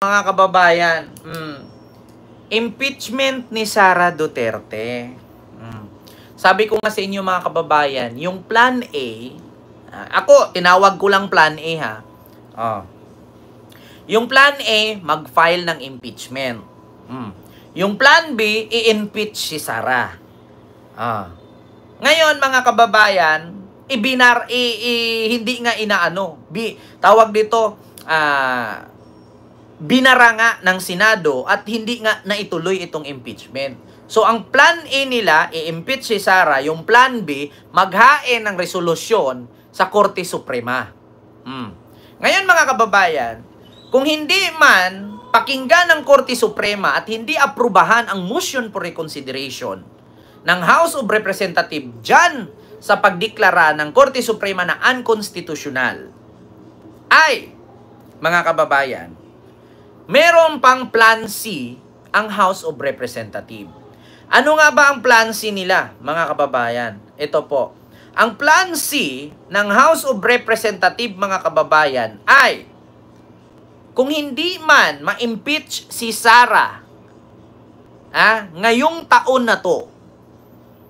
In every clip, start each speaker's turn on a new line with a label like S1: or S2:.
S1: mga kababayan, impeachment ni Sara Duterte. Sabi ko nga sa inyo mga kababayan, yung Plan A, ako, tinawag ko lang Plan A ha. Yung Plan A, mag-file ng impeachment. Yung Plan B, i-impeach si Sara. Ngayon mga kababayan, hindi nga inaano. Tawag dito, binara nga ng Senado at hindi nga naituloy itong impeachment. So ang Plan A nila, i-impeach si Sara. Yung Plan B, maghain ng resolusyon sa Korte Suprema. Ngayon mga kababayan, kung hindi man pakinggan ng Korte Suprema at hindi aprubahan ang motion for reconsideration ng House of Representatives dyan sa pagdeklara ng Korte Suprema na unconstitutional, ay, mga kababayan, meron pang Plan C ang House of Representatives. Ano nga ba ang Plan C nila, mga kababayan? Ito po. Ang Plan C ng House of Representatives, mga kababayan, ay kung hindi man ma-impeach si Sara ngayong taon na to,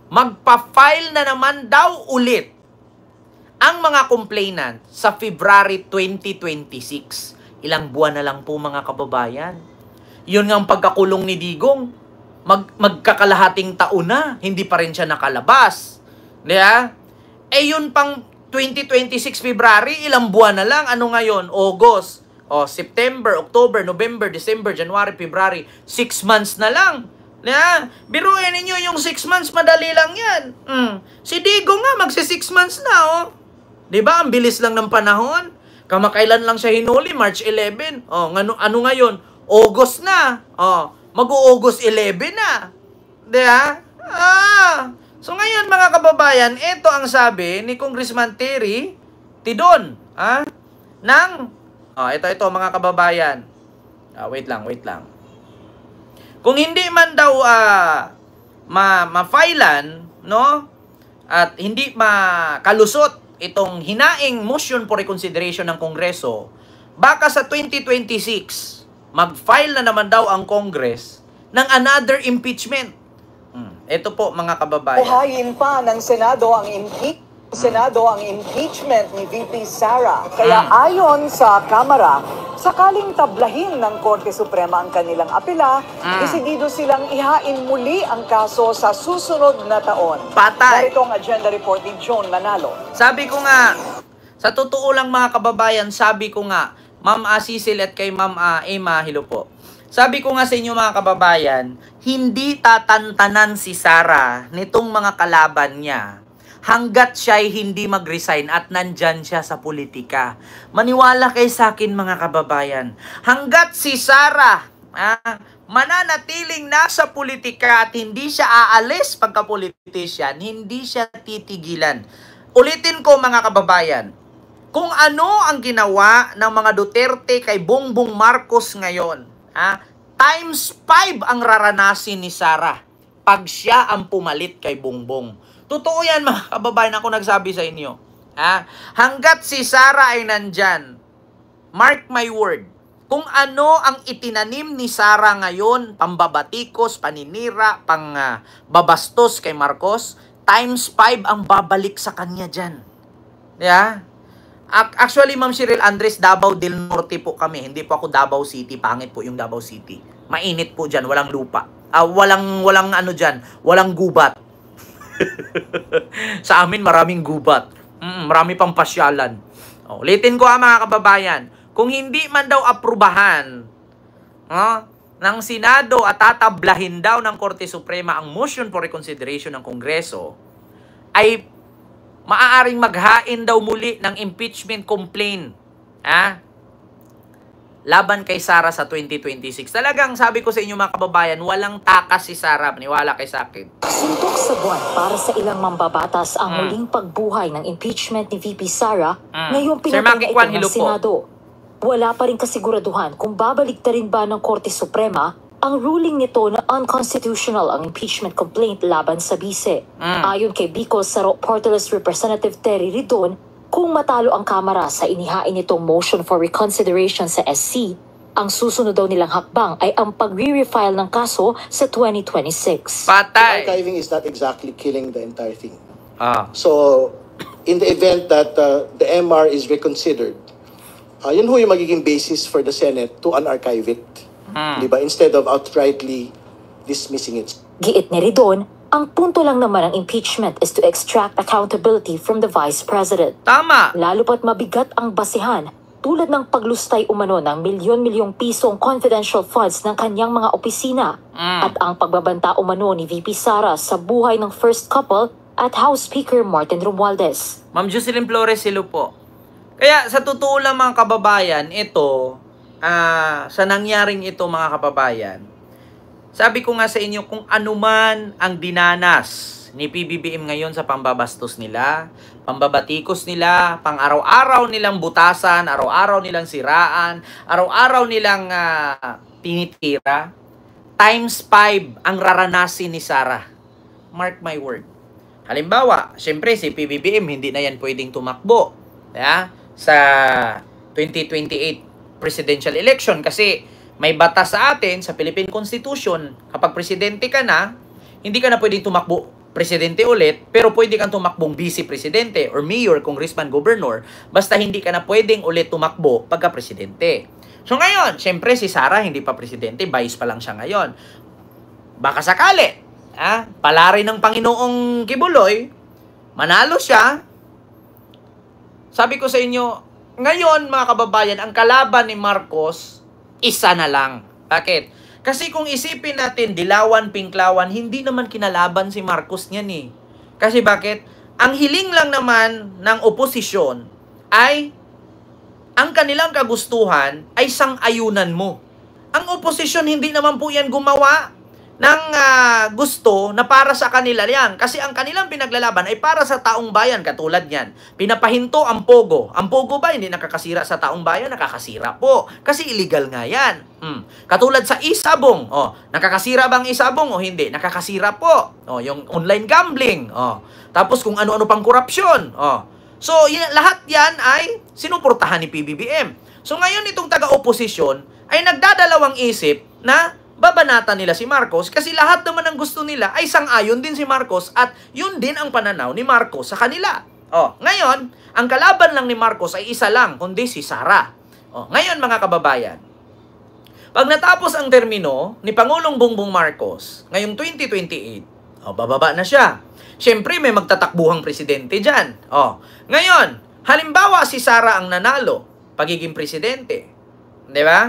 S1: magpa-file na naman daw ulit ang mga complainant sa February 2026. Ilang buwan na lang po mga kababayan. Yun nga ang pagkakulong ni Digong. Magkakalahating taon na, hindi pa rin siya nakalabas. Diba? Yun pang 2026 February, ilang buwan na lang. Ano ngayon? August. September, October, November, December, January, February. 6 months na lang. Biruin ninyo yung 6 months, madali lang yan. Si Digong nga, magsi 6 months na, Diba? Ang bilis lang ng panahon. Kamakailan lang siya hinuli, March 11. Ano ngayon? August na. Mag-August 11 na. Diba? So ngayon mga kababayan, ito ang sabi ni Congressman Terry Tidon. Ito mga kababayan. Wait lang. Kung hindi man daw ma-filean, no? At hindi makalusot itong hinaing motion for reconsideration ng Kongreso, baka sa 2026 mag-file na naman daw ang Congress ng another impeachment. Ito po mga kababayan.
S2: Buhayin pa ng Senado ang impeachment ni VP Sara. Kaya ayon sa Kamara, sakaling tablahin ng Korte Suprema ang kanilang apela, desidido silang ihain muli ang kaso sa susunod na taon.
S1: Patay.
S2: Narito ang agenda report ni John Manalo.
S1: Sabi ko nga, sa totoo lang mga kababayan, sabi ko nga, Ma'am Cecil at kay Ma'am Emma, hello po. Sabi ko nga sa inyo mga kababayan, hindi tatantanan si Sara nitong mga kalaban niya hanggat siya ay hindi mag-resign at nandyan siya sa politika. Maniwala kayo sa akin mga kababayan, hanggat si Sara mananatiling nasa politika at hindi siya aalis pagka-politician, hindi siya titigilan. Ulitin ko mga kababayan, kung ano ang ginawa ng mga Duterte kay Bongbong Marcos ngayon, times 5 ang raranasin ni Sara pag siya ang pumalit kay Bongbong. Totoo yan mga kababayan, ako nagsabi sa inyo. Hanggat si Sara ay nandyan, mark my word, kung ano ang itinanim ni Sara ngayon, pambabatikos, paninira, babastos kay Marcos, times 5 ang babalik sa kanya dyan. Actually, Ma'am Cheryl Andres, Davao del Norte po kami. Hindi po ako Davao City. Pangit po yung Davao City. Mainit po dyan. Walang lupa. Walang ano dyan. Walang gubat. Sa amin, maraming gubat. Marami pang pasyalan. Ulitin ko mga kababayan. Kung hindi man daw aprubahan ng Senado at tatablahin daw ng Korte Suprema ang motion for reconsideration ng Kongreso, ay maaaring maghain daw muli ng impeachment complaint laban kay Sara sa 2026. Talagang sabi ko sa inyo mga kababayan, walang takas si Sara. Maniwala kay sa akin.
S3: Suntok sa buwan para sa ilang mambabatas ang muling pagbuhay ng impeachment ni VP Sara ngayong pinatay ito ng Senado. Wala pa rin kasiguraduhan kung babalik rin ba ng Korte Suprema ang ruling nito na unconstitutional ang impeachment complaint laban sa bise. Ayon kay Bicol Saro Portales Representative Terry Ridon, kung matalo ang Kamara sa inihain nitong motion for reconsideration sa SC, Ang susunod daw nilang hakbang ay ang pag-refile ng kaso sa 2026.
S1: Patay.
S4: Archiving is not exactly killing the entire thing.
S1: Ah.
S4: So, in the event that the MR is reconsidered, yun ho yung magiging basis for the Senate to unarchive it. Diba? Instead of outrightly dismissing it.
S3: Giit ni Ridon, ang punto lang naman ng impeachment is to extract accountability from the Vice President.
S1: Tama.
S3: Lalo pat mabigat ang basihan tulad ng paglustay umano ng milyon-milyong pisong confidential funds ng kanyang mga opisina at ang pagbabanta umano ni VP Sara sa buhay ng first couple at House Speaker Martin Romualdez.
S1: Ma'am Jocelyn Flores, hello po. Kaya sa totoo lang mga kababayan, ito, sa nangyaring ito mga kababayan, sabi ko nga sa inyo kung anuman ang dinanas ni PBBM ngayon sa pambabastos nila, pambabatikos nila, pang araw-araw nilang butasan, araw-araw nilang siraan, araw-araw nilang tinitira, times 5 ang raranasin ni Sara. Mark my word. Halimbawa, syempre si PBBM hindi na yan pwedeng tumakbo sa 2028 presidential election kasi may batas sa atin sa Philippine Constitution, kapag presidente ka na, hindi ka na pwedeng tumakbo presidente ulit, pero pwede kang tumakbong vice-presidente or mayor, congressman, governor, basta hindi ka na pwedeng ulit tumakbo pagka-presidente. So ngayon, syempre si Sara hindi pa presidente, vice pa lang siya ngayon. Baka sakali, palari ng Panginoong Kibuloy, manalo siya. Sabi ko sa inyo, ngayon mga kababayan, ang kalaban ni Marcos, isa na lang. Bakit? Kasi kung isipin natin, dilawan, pinklawan, hindi naman kinalaban si Marcos niyan eh. Kasi bakit? Ang hiling lang naman ng oposisyon ay ang kanilang kagustuhan ay sang-ayunan mo. Ang oposisyon hindi naman po yan gumawa ng gusto na para sa kanila yan. Kasi ang kanilang pinaglalaban ay para sa taong bayan, katulad yan. Pinapahinto ang Pogo. Ang Pogo ba hindi nakakasira sa taong bayan? Nakakasira po. Kasi illegal nga yan. Katulad sa Isabong. Nakakasira bang Isabong o hindi? Nakakasira po. Yung online gambling. Tapos kung ano-ano pang korupsyon. So, lahat yan ay sinuportahan ni PBBM. So, ngayon itong taga-oposisyon ay nagdadalawang isip na babanatan nila si Marcos kasi lahat naman ng gusto nila ay sang-ayon din si Marcos at yun din ang pananaw ni Marcos sa kanila. Ngayon, ang kalaban lang ni Marcos ay isa lang, kundi si Sara. Ngayon mga kababayan, pag natapos ang termino ni Pangulong Bongbong Marcos ngayong 2028, bababa na siya. Siyempre may magtatakbuhang presidente dyan. Ngayon, halimbawa si Sara ang nanalo, pagiging presidente. Di ba?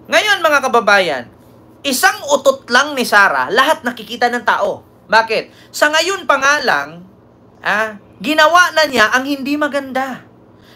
S1: Ngayon mga kababayan, isang utot lang ni Sara, lahat nakikita ng tao. Bakit? Sa ngayon pa nga lang, ginawa na niya ang hindi maganda.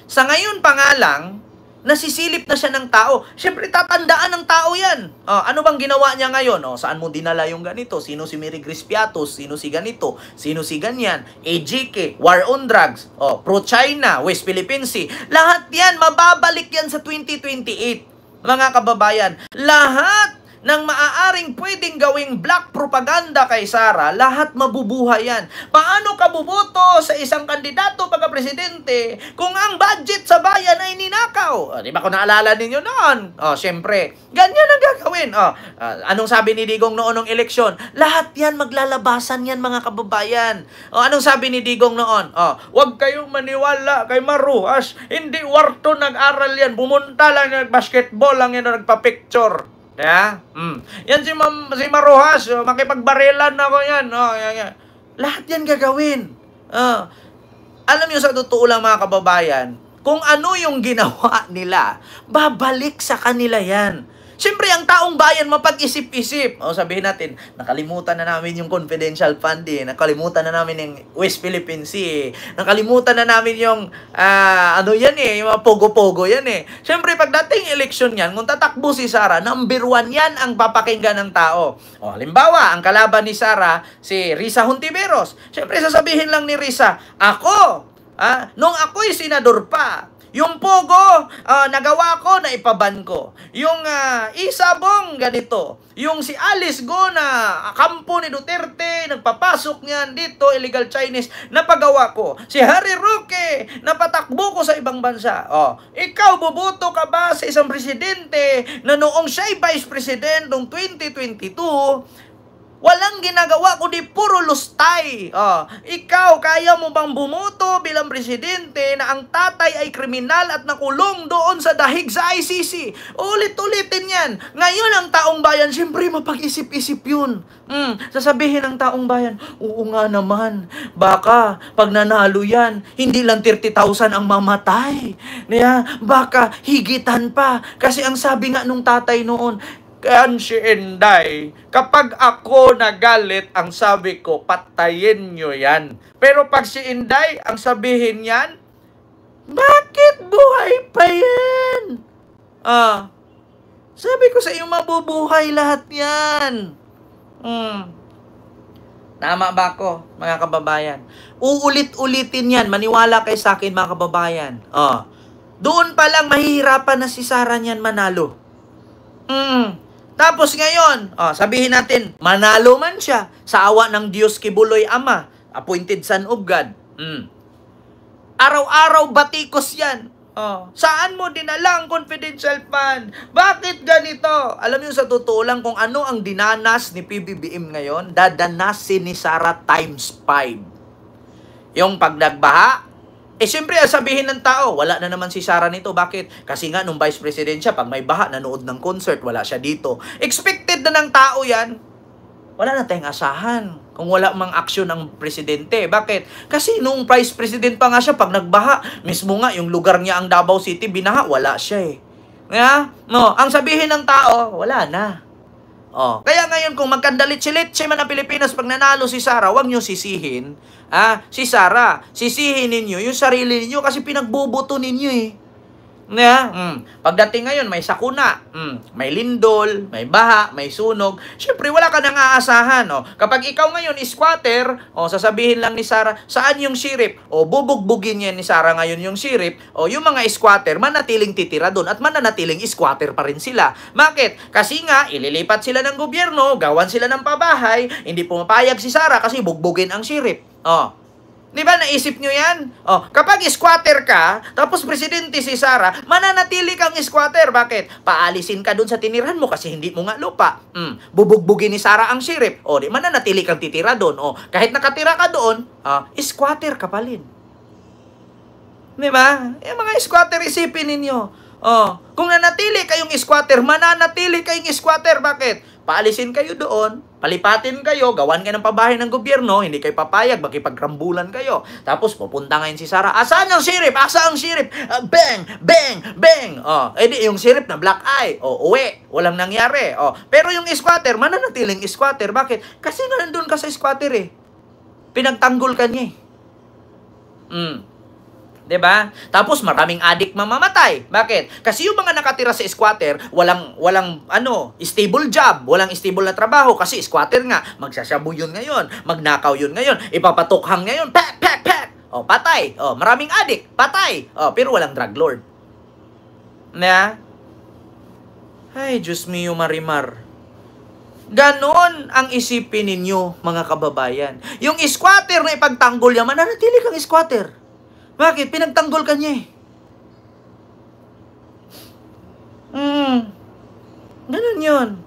S1: Sa ngayon pa nga lang, nasisilip na siya ng tao. Siyempre, tatandaan ng tao yan. Ano bang ginawa niya ngayon? Saan mo dinala yung ganito? Sino si Mary Grace Piatos? Sino si ganito? Sino si ganyan? AGK, War on Drugs, Pro-China, West Philippine Sea. Lahat yan, mababalik yan sa 2028. Mga kababayan, lahat ng maaaring pwedeng gawing black propaganda kay Sara, lahat mabubuhay yan. Paano ka buboto sa isang kandidato pagka-presidente kung ang budget sa bayan ay ninakaw? Di ba kung naalala ninyo noon? Siyempre, ganyan ang gagawin. Anong sabi ni Digong noon ng eleksyon? Lahat yan maglalabasan yan mga kababayan. Anong sabi ni Digong noon? Huwag kayong maniwala kay Maruhas. Hindi warto nag-aral yan. Pumunta lang nag-basketball lang yan o nagpa-picture. Yan si Maruhas, makipagbarelan na ako yan. Lahat yan gagawin. Alam niyo sa totoo lang mga kababayan, kung ano yung ginawa nila, babalik sa kanila yan. Siyempre, ang taong bayan mapag-isip-isip. Sabihin natin, nakalimutan na namin yung confidential fund nakalimutan na namin yung West Philippine Sea nakalimutan na namin yung, yung mga pogo-pogo yan Siyempre, pagdating eleksyon yan, kung tatakbo si Sara, number 1 yan ang papakinggan ng tao. Halimbawa, ang kalaban ni Sara, si Risa Hontiveros. Siyempre, sasabihin lang ni Risa, nung ako'y senador pa, Yung Pogo, nagawa ko na ipaban ko. Yung Isabong, ganito. Yung si Alice Go na kampo ni Duterte, nagpapasok niyan dito, illegal Chinese, napagawa ko. Si Harry Roque, napatakbo ko sa ibang bansa. Ikaw, boboto ka ba sa isang presidente na noong siya'y vice president noong 2022, walang ginagawa kundi puro lustay. Ikaw, kaya mo bang bumoto bilang presidente na ang tatay ay kriminal at nakulong doon sa dahig sa ICC? Ulit-ulitin yan. Ngayon ang taong bayan, siyempre mapag-isip-isip yun. Sasabihin ng taong bayan, oo nga naman, baka pag nanalo yan, hindi lang 30,000 ang mamatay. Baka higitan pa. Kasi ang sabi nga nung tatay noon, kaya si Inday, kapag ako nagalit, ang sabi ko, patayin nyo yan. Pero pag si Inday, ang sabihin yan, bakit buhay pa yan? Sabi ko sa iyo, mabubuhay lahat yan. Tama ba ako, mga kababayan? Uulit-ulitin yan. Maniwala kayo sa akin, mga kababayan. Doon pa lang mahihirapan na si Sara niyan manalo. Tapos ngayon, sabihin natin, manalo man siya sa awa ng Diyos Kibuloy Ama, appointed son of God. Araw-araw batikos yan. Saan mo dinala ang confidential fund? Bakit ganito? Alam niyo sa totoo lang kung ano ang dinanas ni PBBM ngayon, dadanasin ni Sara times 5. Yung pag nagbaha, siyempre, sabihin ng tao, wala na naman si Sara nito. Bakit? Kasi nga, nung vice president siya, pag may baha, nanood ng concert, wala siya dito. Expected na ng tao yan. Wala na tayong asahan kung wala mang aksyon ng presidente. Bakit? Kasi nung vice president pa nga siya, pag nagbaha, mismo nga, yung lugar niya, ang Davao City, binaha, wala siya eh. Ang sabihin ng tao, wala na. Kaya ngayon, kung magkandalit-silitse man ang Pilipinas pag nanalo si Sara, huwag nyo sisihin si Sara. Sisihin ninyo yung sarili ninyo kasi pinagbubuto ninyo eh. Pagdating ngayon, may sakuna, may lindol, may baha, may sunog. Siyempre, wala ka nang aasahan. Kapag ikaw ngayon squatter, sasabihin lang ni Sara, saan yung sirip? Bubugbugin niya ni Sara ngayon yung sirip. Yung mga squatter, manatiling titira doon at mananatiling squatter pa rin sila. Bakit? Kasi nga, ililipat sila ng gobyerno, gawan sila ng pabahay, hindi pumapayag si Sara kasi bugbugin ang sirip. Di ba, naisip nyo yan? Kapag squatter ka, tapos presidente si Sara, mananatili kang squatter. Bakit? Paalisin ka dun sa tinirahan mo kasi hindi mo nga lupa. Bubugbugin ni Sara ang sirip. Di mananatili kang titira dun. Kahit nakatira ka doon, squatter ka pa rin. Di ba? Yung mga squatter, isipin ninyo. Kung nanatili kayong squatter, mananatili kayong squatter. Bakit? Paalisin kayo doon, palipatin kayo, gawan kayo ng pabahay ng gobyerno, hindi kayo papayag, makipagrambulan kayo. Tapos pupunta ngayon si Sara, asan ang sirip? Asa ang sirip? Bang! Bang! Bang! Di yung sirip na black eye. Uwi. Walang nangyari. Pero yung squatter, mananatiling squatter. Bakit? Kasi nandun ka sa squatter eh. Pinagtanggol ka niya eh. Diba? Tapos maraming adik mamamatay. Bakit? Kasi yung mga nakatira sa squatter, walang stable job, walang stable na trabaho kasi squatter nga, magsasabu yun ngayon, magnakaw yun ngayon, ipapatukhang ngayon, pak. Patay. Maraming adik, patay. Pero walang drug lord. Ay, Diyos mio Marimar. Ganon ang isipin ninyo, mga kababayan. Yung squatter na ipagtanggol niya, mananatili kang squatter. Bakit? Pinagtanggol ka niya eh. Ganun yun.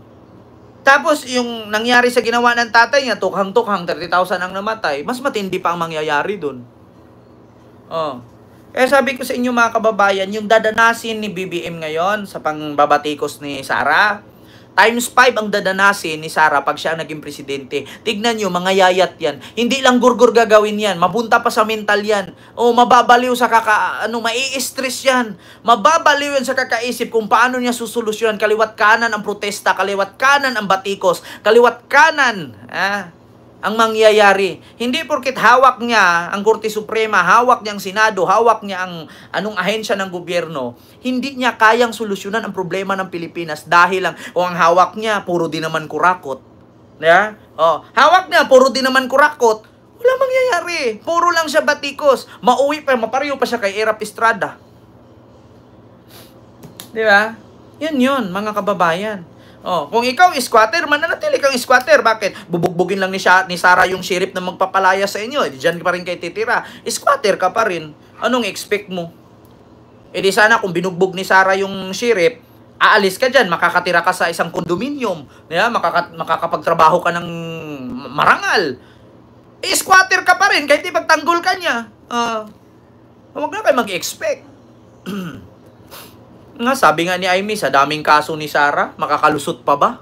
S1: Tapos, yung nangyari sa ginawa ng tatay niya, tukhang-tukhang, 30,000 ang namatay, mas matindi pa ang mangyayari dun. Kaya sabi ko sa inyo mga kababayan, yung dadanasin ni BBM ngayon sa pangbabatikos ni Sara, times 5 ang dadanasin ni Sara pag siya naging presidente. Tignan nyo, mga yayat yan. Hindi lang gurgur gagawin yan. Mabunta pa sa mental yan. Mababaliw sa mai-stress yan. Mababaliw yan sa kakaisip kung paano niya susolusyonan. Kaliwat kanan ang protesta, kaliwat kanan ang batikos, kaliwat kanan ang mangyayari. Hindi porket hawak niya ang Korte Suprema, hawak niya ang Senado, hawak niya ang anong ahensya ng gobyerno, hindi niya kayang solusyonan ang problema ng Pilipinas dahil lang o ang hawak niya puro din naman kurakot. Hawak niya puro din naman kurakot. Wala mangyayari. Puro lang siya batikos. Mauwi pa, mapareho pa siya kay Erap Estrada. Di ba? Yun, mga kababayan. Oh, kung ikaw squatter, mananatili kang squatter. Bakit? Bubugbugin lang ni Sarah yung sheriff na magpapalaya sa inyo. Diyan pa rin kayo titira. Squatter ka pa rin. Anong expect mo? E di sana kung binugbog ni Sarah yung sheriff, aalis ka dyan, makakatira ka sa isang condominium. Diba? Makakapagtrabaho ka ng marangal. Squatter ka pa rin kahit ipagtanggol ka niya. Huwag na kayo mag-expect. Nga, sabi nga ni Amy, sa daming kaso ni Sarah, makakalusot pa ba?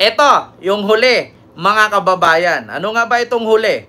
S1: Eto, yung huli, mga kababayan. Ano nga ba itong huli?